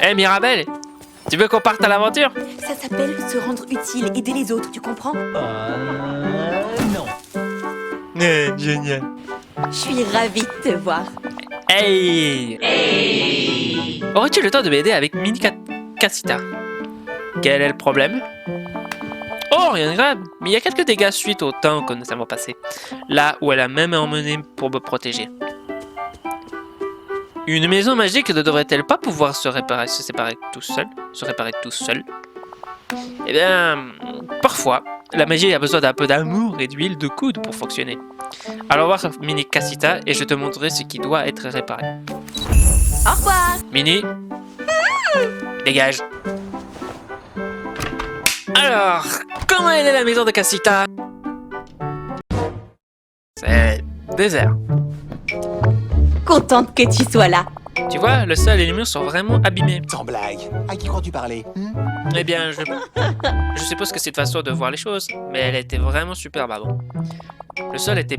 Hé Mirabelle, tu veux qu'on parte à l'aventure? Ça s'appelle se rendre utile, aider les autres, tu comprends? Non. Génial. Je suis ravie de te voir. Hey, aurais-tu le temps de m'aider avec Mini Cassita? Quel est le problème? Oh, rien de grave, mais il y a quelques dégâts suite au temps que nous avons passé. Là où elle a même emmené pour me protéger. Une maison magique ne devrait-elle pas pouvoir se réparer tout seul? Eh bien, parfois, la magie a besoin d'un peu d'amour et d'huile de coude pour fonctionner. Alors voir Mini Cassita et je te montrerai ce qui doit être réparé. Au revoir. Mini, dégage. Alors, comment elle est la maison de Cassita? C'est désert. Contente que tu sois là. Tu vois, le sol et les murs sont vraiment abîmés. Sans blague. À qui crois-tu parler? Eh bien, je suppose que c'est une façon de voir les choses, mais elle était vraiment superbe avant. Le sol était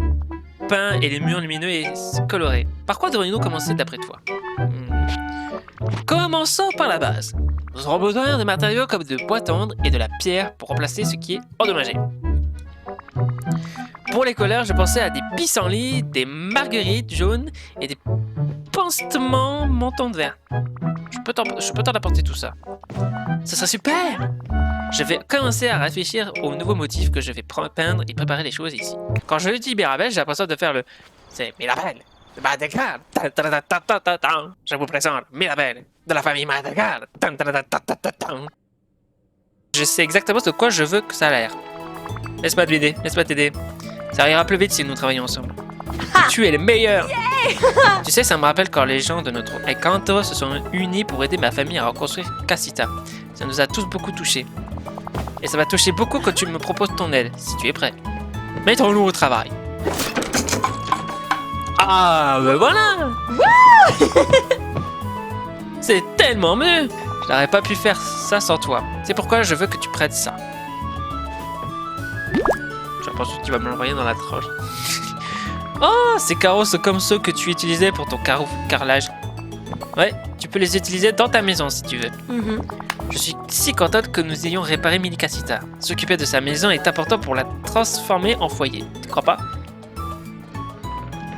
peint et les murs lumineux et colorés. Par quoi devrions-nous commencer d'après toi? Commençons par la base. Nous aurons besoin de matériaux comme de bois tendre et de la pierre pour remplacer ce qui est endommagé. Pour les couleurs, je pensais à des pissenlits, des marguerites jaunes et des pansements mentons de verre. Je peux t'en apporter tout ça. Ça serait super! Je vais commencer à réfléchir aux nouveaux motifs que je vais peindre et préparer les choses ici. Quand je dis Mirabelle, j'ai l'impression de faire le... C'est Mirabelle, de Madagascar. Je vous présente Mirabelle, de la famille Madagascar. Je sais exactement de quoi je veux que ça a l'air. Laisse-moi t'aider. Ça ira plus vite si nous travaillons ensemble. Tu es le meilleur! Tu sais, ça me rappelle quand les gens de notre Encanto se sont unis pour aider ma famille à reconstruire Cassita. Ça nous a tous beaucoup touchés. Et ça va toucher beaucoup quand tu me proposes ton aide, si tu es prêt. Mettons-nous au travail. Ah, ben voilà! C'est tellement mieux! Je n'aurais pas pu faire ça sans toi. C'est pourquoi je veux que tu prêtes ça. Je pense que tu vas me l'envoyer dans la tronche. Oh, ces carreaux sont comme ceux que tu utilisais pour ton carrelage. Ouais, tu peux les utiliser dans ta maison si tu veux. Je suis si contente que nous ayons réparé Mini Cassita. S'occuper de sa maison est important pour la transformer en foyer. Tu crois pas?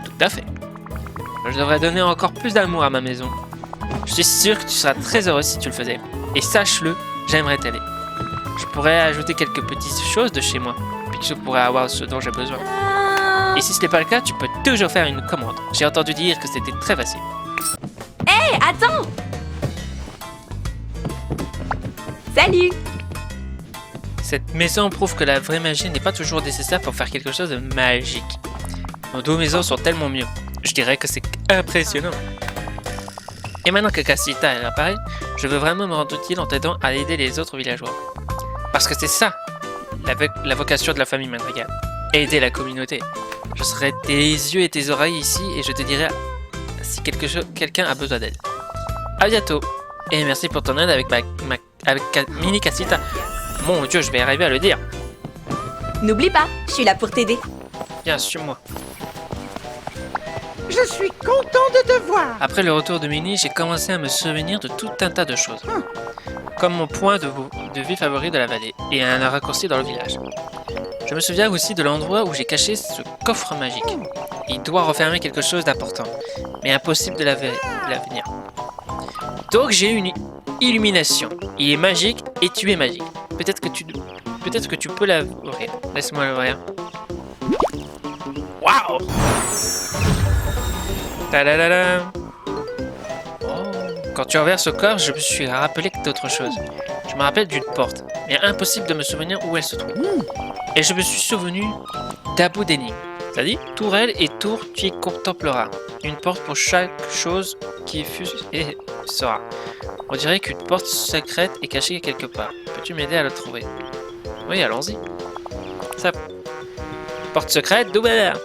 Tout à fait. Je devrais donner encore plus d'amour à ma maison. Je suis sûr que tu seras très heureux si tu le faisais. Et sache-le, j'aimerais t'aider. Je pourrais ajouter quelques petites choses de chez moi, puis je pourrais avoir ce dont j'ai besoin. Et si ce n'est pas le cas, tu peux toujours faire une commande. J'ai entendu dire que c'était très facile. Hé, attends! Salut! Cette maison prouve que la vraie magie n'est pas toujours nécessaire pour faire quelque chose de magique. Nos deux maisons sont tellement mieux. Je dirais que c'est impressionnant. Et maintenant que Cassita est réparée, je veux vraiment me rendre utile en t'aidant à aider les autres villageois. Parce que c'est ça, la vocation de la famille Madrigal. Aider la communauté. Je serai tes yeux et tes oreilles ici et je te dirai si quelqu'un a besoin d'aide. À bientôt. Et merci pour ton aide avec Mini Cassita. Mon Dieu, je vais arriver à le dire. N'oublie pas, je suis là pour t'aider. Viens, suis-moi. Je suis content de te voir. Après le retour de Mini, j'ai commencé à me souvenir de tout un tas de choses. Comme mon point de vue favori de la vallée et un raccourci dans le village. Je me souviens aussi de l'endroit où j'ai caché ce coffre magique. Il doit renfermer quelque chose d'important, mais impossible de l'avenir. Donc j'ai une illumination. Il est magique et tu es magique. Peut-être que tu peux l'ouvrir. Laisse-moi l'ouvrir. Waouh! Ta-da-da-da. Quand tu as ouvert ce corps, je me suis rappelé d'autre chose. Je me rappelle d'une porte, mais impossible de me souvenir où elle se trouve. Et je me suis souvenu d'Abu d'énigme. Ça dit, tourelle et tour, tu y contempleras. Une porte pour chaque chose qui fut et sera. On dirait qu'une porte secrète est cachée quelque part. Peux-tu m'aider à la trouver? Oui, allons-y. Ça. Porte secrète, d'ouvert.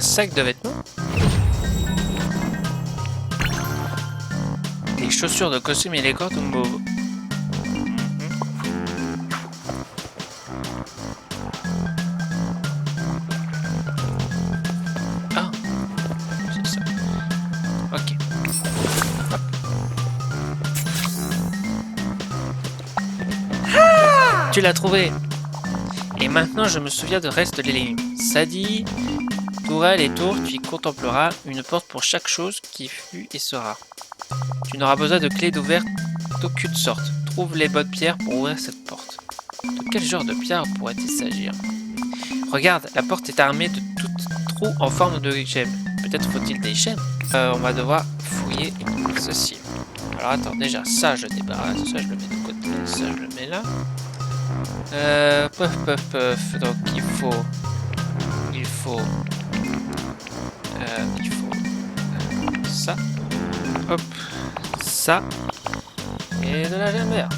sac de vêtements. Des chaussures de costume élégantes ou mauve. Ah, c'est ça. Ok. Hop. Tu l'as trouvé. Et maintenant, je me souviens de reste de l'énigme. Sadie, tourelle et tour, tu y contempleras une porte pour chaque chose qui fut et sera. Tu n'auras besoin de clés d'ouverture d'aucune sorte. Trouve les bonnes pierres pour ouvrir cette porte. De quel genre de pierre pourrait-il s'agir? Regarde, la porte est armée de toutes trous en forme de gemmes. Peut-être faut-il des gemmes. On va devoir fouiller ceci. Alors attends, déjà, ça je débarrasse, ça je le mets de côté, ça je le mets là. Donc il faut ça, hop, ça, et de la gemme verte.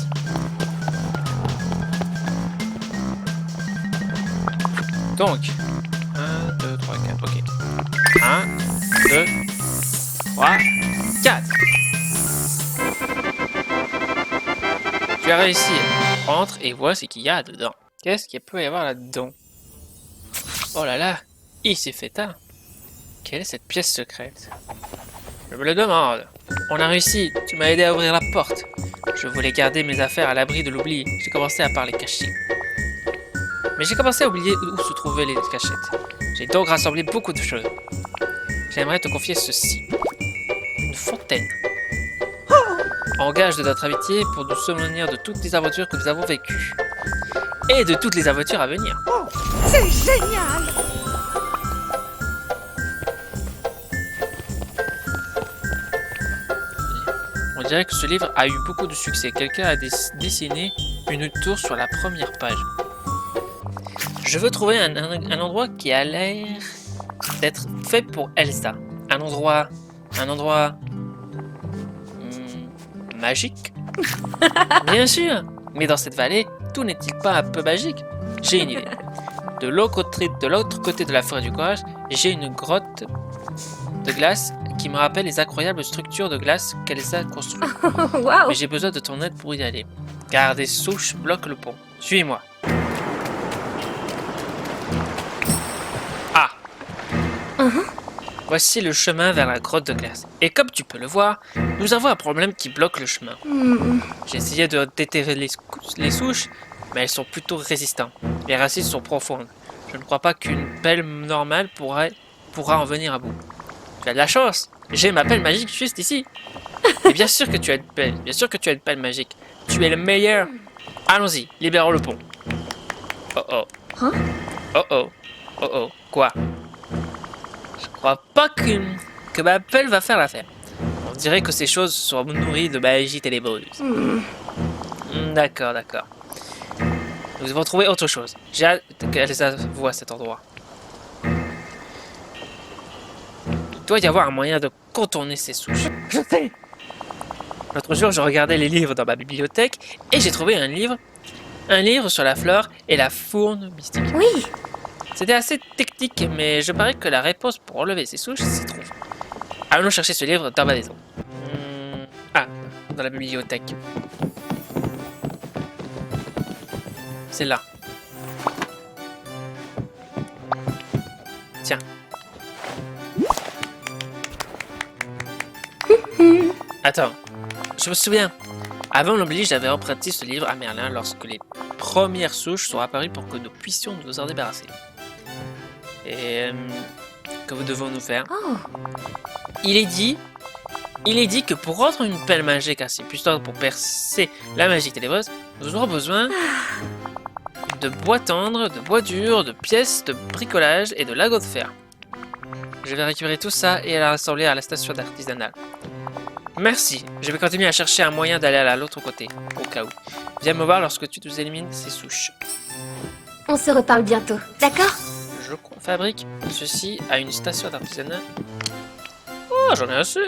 Donc, 1, 2, 3, 4, ok. 1, 2, 3, 4. Tu as réussi. Entre et vois ce qu'il y a dedans. Qu'est-ce qu'il peut y avoir là-dedans? Oh là là, il s'est fait tard. Quelle est cette pièce secrète? Je me le demande. On a réussi, tu m'as aidé à ouvrir la porte. Je voulais garder mes affaires à l'abri de l'oubli. J'ai commencé à par les cacher. Mais j'ai commencé à oublier où se trouvaient les cachettes. J'ai donc rassemblé beaucoup de choses. J'aimerais te confier ceci. Une fontaine. En gage de notre amitié pour nous souvenir de toutes les aventures que nous avons vécues. Et de toutes les aventures à venir. Oh, c'est génial! On dirait que ce livre a eu beaucoup de succès. Quelqu'un a dessiné une tour sur la première page. Je veux trouver un endroit qui a l'air d'être fait pour Elsa. Un endroit magique. Bien sûr, mais dans cette vallée, tout n'est-il pas un peu magique? J'ai une idée. De l'autre côté de la forêt du courage, j'ai une grotte de glace qui me rappelle les incroyables structures de glace qu'Elsa a construites. Waouh! Mais j'ai besoin de ton aide pour y aller, car des souches bloquent le pont. Suis-moi. Ah! Voici le chemin vers la grotte de glace. Et comme tu peux le voir, nous avons un problème qui bloque le chemin. J'ai essayé de déterrer les souches, mais elles sont plutôt résistantes. Les racines sont profondes. Je ne crois pas qu'une pelle normale pourra en venir à bout. Tu as de la chance. J'ai ma pelle magique juste ici. Et bien sûr que tu as une pelle. Bien sûr que tu as une pelle magique. Tu es le meilleur. Allons-y, libérons le pont. Oh oh. Hein? Oh oh. Oh oh. Quoi? Je crois pas que ma pelle va faire l'affaire. On dirait que ces choses sont nourries de magie ténébreuse. D'accord, d'accord. Nous devons trouver autre chose. J'ai hâte qu'Elsa voie cet endroit. Il doit y avoir un moyen de contourner ces souches. Je sais. L'autre jour, je regardais les livres dans ma bibliothèque et j'ai trouvé un livre sur la flore et la faune mystique. Oui! C'était assez technique, mais je parie que la réponse pour enlever ces souches s'y trouve. Allons chercher ce livre dans ma maison. Ah, dans la bibliothèque. C'est là. Tiens. Attends, je me souviens. Avant l'oubli, j'avais emprunté ce livre à Merlin lorsque les premières souches sont apparues pour que nous puissions nous en débarrasser. Et que devons-nous faire? Oh. Il est dit que pour rendre une pelle magique assez puissante pour percer la magie ténébreuse, nous aurons besoin de bois tendre, de bois dur, de pièces de bricolage et de lingots de fer. Je vais récupérer tout ça et la rassembler à la station d'artisanal. Merci, je vais continuer à chercher un moyen d'aller à l'autre côté, au cas où. Viens me voir lorsque tu nous élimines ces souches. On se reparle bientôt, d'accord? Je fabrique ceci à une station d'artisanat. Oh, j'en ai assez.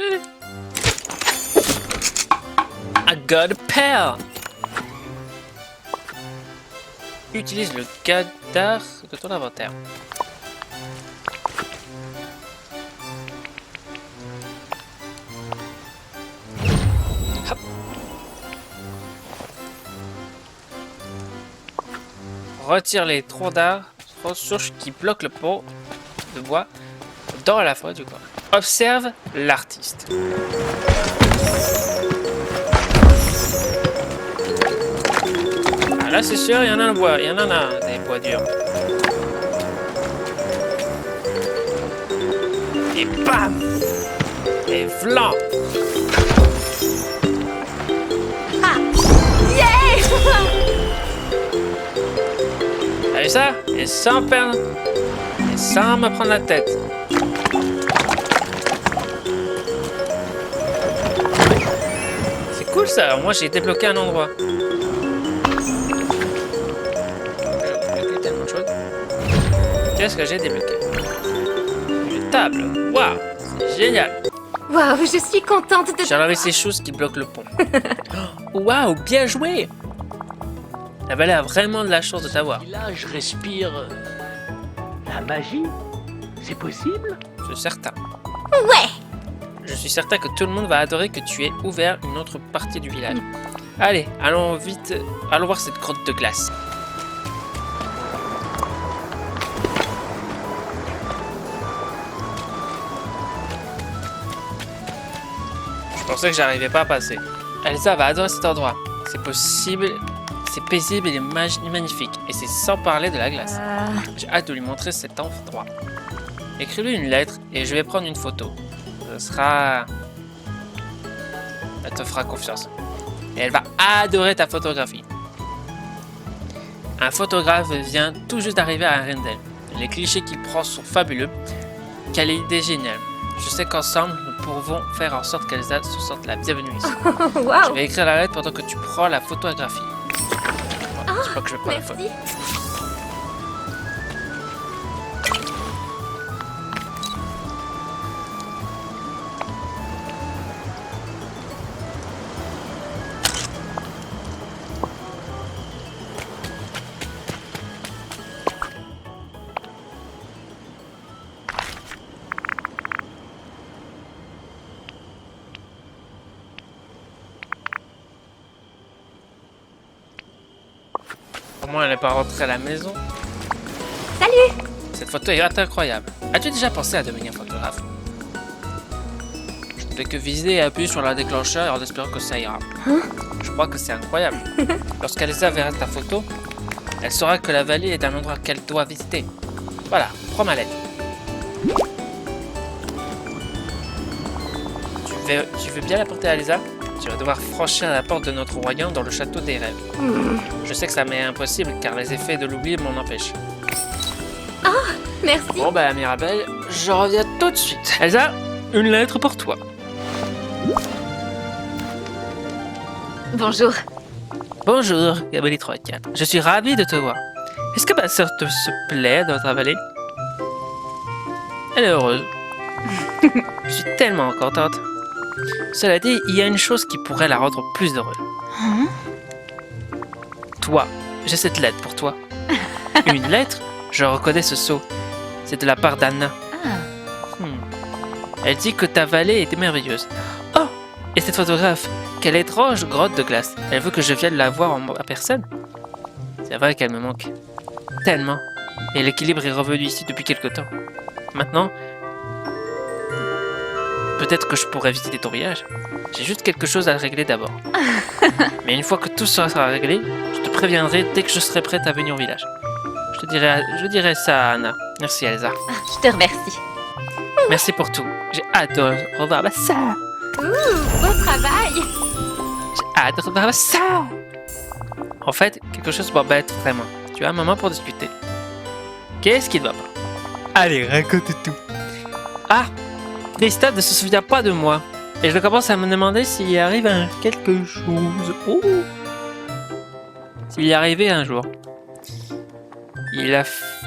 I got a pair. Utilise le cadavre de ton inventaire. retire les troncs d'arbres, ressources qui bloquent le pont de bois dans la forêt du coin. Observe l'artiste. Ah, là, c'est sûr, il y en a un bois. Il y en a des bois durs. Et bam! Et vlan! Ah! Yeah! T'as vu ça? Et sans perdre. Et sans me prendre la tête. C'est cool ça. Moi j'ai débloqué un endroit. J'ai débloqué tellement de choses. Qu'est-ce que j'ai débloqué? Une table. Waouh! C'est génial. Waouh, je suis contente de... J'ai enlevé ces choses qui bloquent le pont. Waouh, bien joué! La vallée a vraiment de la chance de t'avoir. Là, je respire la magie. C'est possible? Je suis certain. Ouais! Je suis certain que tout le monde va adorer que tu aies ouvert une autre partie du village. Allez, allons vite, allons voir cette grotte de glace. Je pensais que j'arrivais pas à passer. Elsa va adorer cet endroit. C'est possible, c'est paisible et magnifique. Et c'est sans parler de la glace. J'ai hâte de lui montrer cet endroit. Écris-lui une lettre et je vais prendre une photo. Ce sera... Elle te fera confiance. Et elle va adorer ta photographie. Un photographe vient tout juste d'arriver à Arendelle. Les clichés qu'il prend sont fabuleux. Quelle idée géniale. Je sais qu'ensemble, nous pouvons faire en sorte qu'Elsa se sente la bienvenue ici. Je Waouh! vais écrire la lettre pendant que tu prends la photographie. Voilà, c'est pas que je prends la photo. Merci. Comment elle n'est pas rentrée à la maison? Salut! Cette photo est incroyable. As-tu déjà pensé à devenir photographe? Je ne fais que viser et appuyer sur la déclencheur en espérant que ça ira. Je crois que c'est incroyable. Lorsqu'Elsa verra ta photo, elle saura que la vallée est un endroit qu'elle doit visiter. Voilà, prends ma lettre. Tu veux bien la porter à Elsa? Tu vas devoir franchir la porte de notre royaume dans le château des rêves. Je sais que ça m'est impossible car les effets de l'oubli m'en empêchent. Merci. Bon bah Mirabelle, je reviens tout de suite. Elsa, une lettre pour toi. Bonjour. Bonjour, Gabrielle 34. Je suis ravi de te voir. Est-ce que ma sœur se plaît dans ta vallée? Elle est heureuse. Je suis tellement contente. Cela dit, il y a une chose qui pourrait la rendre plus heureuse. Toi, j'ai cette lettre pour toi. Une lettre? Je reconnais ce sceau. C'est de la part d'Anna. Elle dit que ta vallée était merveilleuse. Oh! Et cette photographe? Quelle étrange grotte de glace. Elle veut que je vienne la voir en personne. C'est vrai qu'elle me manque. Tellement. Et l'équilibre est revenu ici depuis quelque temps. Maintenant, peut-être que je pourrais visiter ton village. J'ai juste quelque chose à régler d'abord. Mais une fois que tout sera réglé, je te préviendrai dès que je serai prête à venir au village. Je dirai ça à Anna. Merci Elsa. Je te remercie. Merci pour tout. J'ai hâte de revoir ma sœur. Bon travail. J'ai hâte de revoir ma sœur. En fait, quelque chose m'embête vraiment. Tu as un moment pour discuter. Qu'est-ce qui ne va pas? Allez, raconte tout. Ah! Christophe ne se souvient pas de moi. Et je commence à me demander s'il y arrive quelque chose. Oh. S'il y arrivait un jour.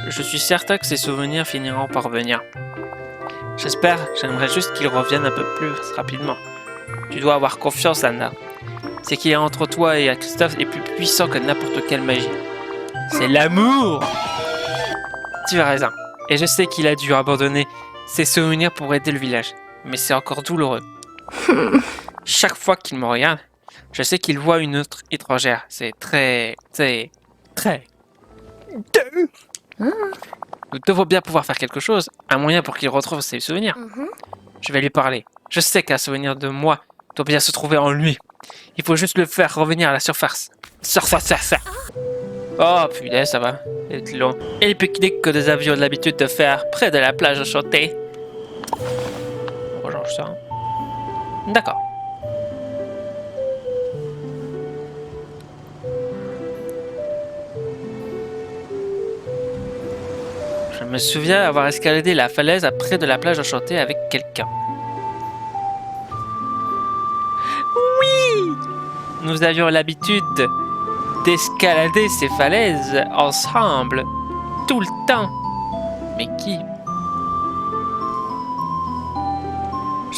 Je suis certain que ses souvenirs finiront par venir. J'aimerais juste qu'il revienne un peu plus rapidement. Tu dois avoir confiance, Anna. C'est qu'il est entre toi et Christophe est plus puissant que n'importe quelle magie. C'est l'amour! Tu as raison. Et je sais qu'il a dû abandonner ses souvenirs pour aider le village. Mais c'est encore douloureux. Chaque fois qu'il me regarde, je sais qu'il voit une autre étrangère. C'est très Nous devons bien pouvoir faire quelque chose, un moyen pour qu'il retrouve ses souvenirs. Je vais lui parler. Je sais qu'un souvenir de moi doit bien se trouver en lui. Il faut juste le faire revenir à la surface. Oh putain, ça va. C'est long. Et les pique-niques que nous avions l'habitude de faire près de la plage enchantée. On change ça. D'accord. Je me souviens avoir escaladé la falaise près de la plage enchantée avec quelqu'un. Oui! Nous avions l'habitude d'escalader ces falaises ensemble, tout le temps. Mais qui?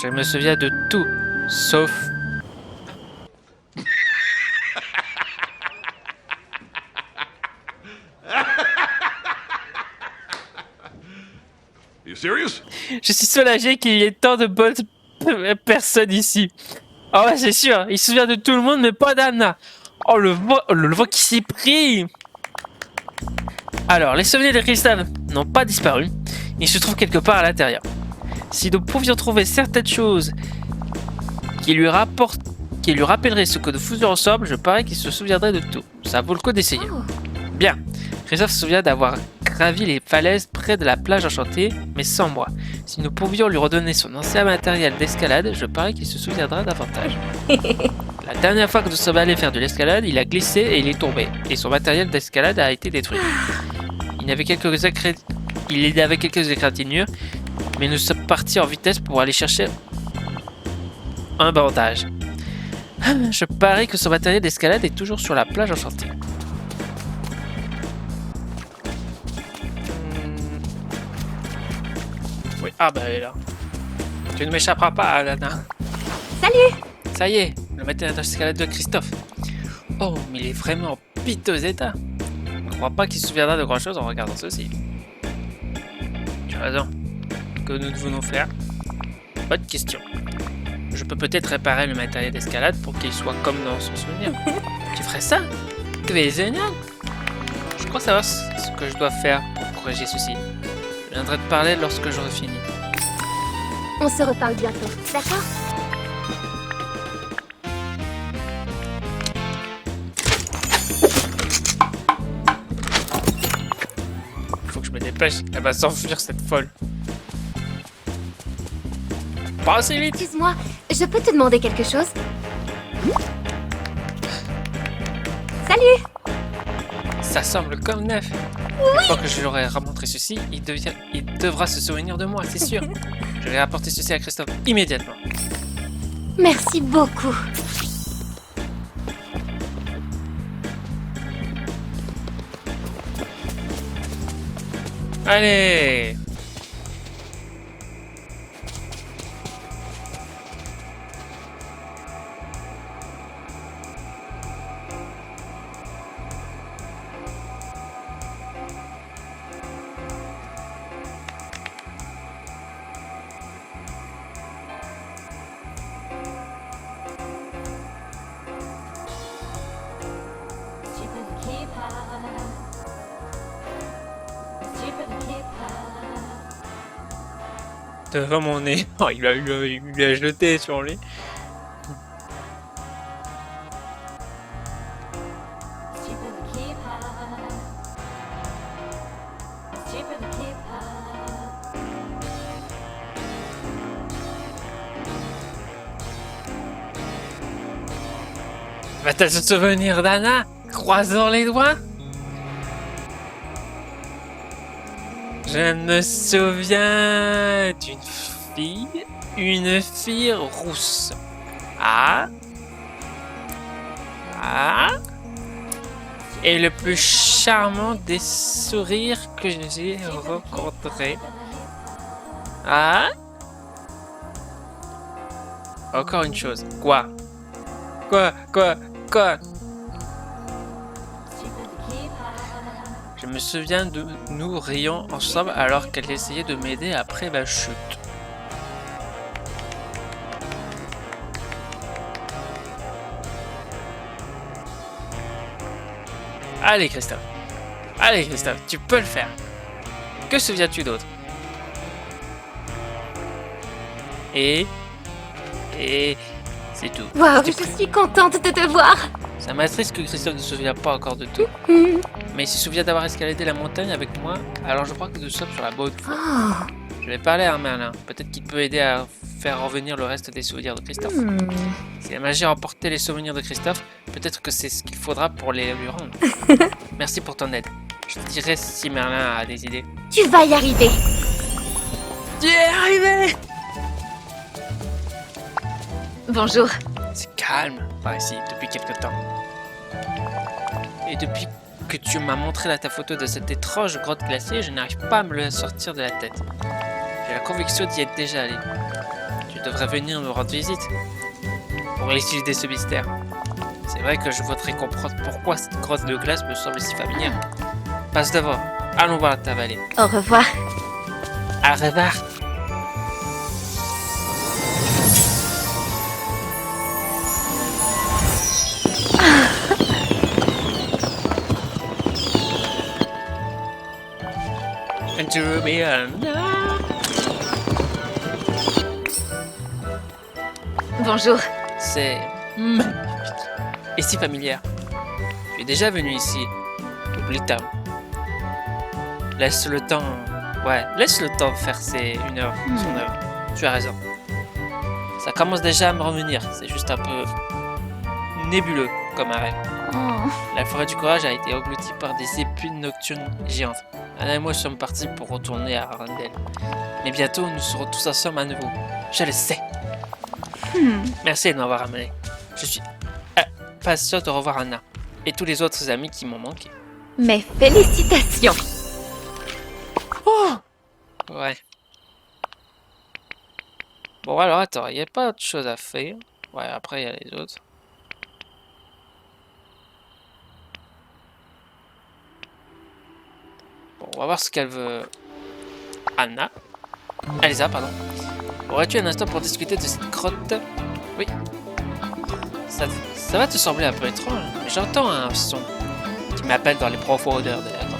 Je me souviens de tout, sauf... You serious? Je suis soulagé qu'il y ait tant de bonnes personnes ici. Ah ouais, c'est sûr, il se souvient de tout le monde, mais pas d'Anna. Oh, le voit qui s'est pris. Alors, les souvenirs de Christophe n'ont pas disparu. Ils se trouvent quelque part à l'intérieur. Si nous pouvions trouver certaines choses qui lui rappelleraient ce que nous faisions ensemble, je parie qu'il se souviendrait de tout. Ça vaut le coup d'essayer. Bien. Christophe se souvient d'avoir gravi les falaises près de la plage enchantée, mais sans moi. Si nous pouvions lui redonner son ancien matériel d'escalade, je parie qu'il se souviendra davantage. La dernière fois que nous sommes allés faire de l'escalade, il a glissé et il est tombé. Et son matériel d'escalade a été détruit. Il y avait quelques égratignures, mais nous sommes partis en vitesse pour aller chercher un bandage. Je parie que son matériel d'escalade est toujours sur la plage enchantée. Oui, ah bah elle est là. Tu ne m'échapperas pas, Alana. Salut! Ça y est, le matériel d'escalade de Christophe. Oh, mais il est vraiment en piteux état. Je ne crois pas qu'il se souviendra de grand chose en regardant ceci. Tu as raison. Que nous devons faire? Bonne question. Je peux peut-être réparer le matériel d'escalade pour qu'il soit comme dans son souvenir. Tu ferais ça? C'est génial! Je crois savoir ce que je dois faire pour corriger ceci. Je viendrai te parler lorsque j'aurai fini. On se reparle bientôt, d'accord? Faut que je me dépêche, elle va s'enfuir cette folle. Pas assez vite! Excuse-moi, je peux te demander quelque chose? Salut! Ça semble comme neuf. Une fois que je lui aurai remontré ceci, il devra se souvenir de moi, c'est sûr. Je vais apporter ceci à Christophe immédiatement. Merci beaucoup. Allez! Devant mon nez. Oh, il l'a jeté sur lui. Va-t-elle se souvenir d'Anna? Croisons les doigts. Je me souviens une fille rousse. Ah. Et le plus charmant des sourires que j'ai rencontrés. Ah. Encore une chose. Quoi? Je me souviens de nous riant ensemble alors qu'elle essayait de m'aider après ma chute. Allez Christophe, Allez, Christophe, tu peux le faire. Que souviens-tu d'autre? Et c'est tout. Waouh, je suis contente de te voir. Ça m'attriste que Christophe ne se souvient pas encore de tout. Mais il se souvient d'avoir escaladé la montagne avec moi, alors je crois que nous sommes sur la bonne voie. Oh. Je vais parler à Merlin. Peut-être qu'il peut aider à faire revenir le reste des souvenirs de Christophe. Si la magie a emporté les souvenirs de Christophe, peut-être que c'est ce qu'il faudra pour les lui rendre. Merci pour ton aide. Je te dirai si Merlin a des idées. Tu vas y arriver. Tu es arrivé! Bonjour. C'est calme par ici depuis quelque temps. Et depuis que tu m'as montré ta photo de cette étrange grotte glacée, je n'arrive pas à me le sortir de la tête. J'ai la conviction d'y être déjà allé. Tu devrais venir me rendre visite pour élucider ce mystère. C'est vrai que je voudrais comprendre pourquoi cette grotte de glace me semble si familière. Passe devant. Allons voir ta vallée. Au revoir. Au revoir. Bonjour. C'est magnifique et si familière. Tu es déjà venu ici. Oublie le terme. Laisse le temps. Ouais, laisse le temps faire son œuvre. Tu as raison. Ça commence déjà à me revenir. C'est juste un peu nébuleux comme un rêve. La forêt du courage a été engloutie par des épines nocturnes géantes. Anna et moi sommes partis pour retourner à Arendelle. Mais bientôt, nous serons tous ensemble à nouveau. Je le sais. Merci de m'avoir amené. Je suis impatient de revoir Anna et tous les autres amis qui m'ont manqué. Mes félicitations. Oh ouais. Bon alors attends, il n'y a pas autre chose à faire. Ouais, après il y a les autres. Bon, on va voir ce qu'elle veut. Anna. Elsa, pardon. Aurais-tu un instant pour discuter de cette grotte? Oui. Ça va te sembler un peu étrange, mais j'entends un son qui m'appelle dans les profondeurs de la grotte.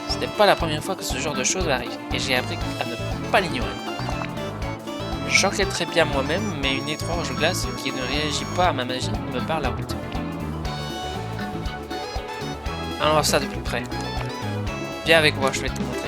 Ce n'est pas la première fois que ce genre de choses arrive, et j'ai appris à ne pas l'ignorer. J'enquêterai bien moi-même, mais une étrange glace qui ne réagit pas à ma magie me barre la route. Allons voir ça de plus près. Viens avec moi, je vais te montrer.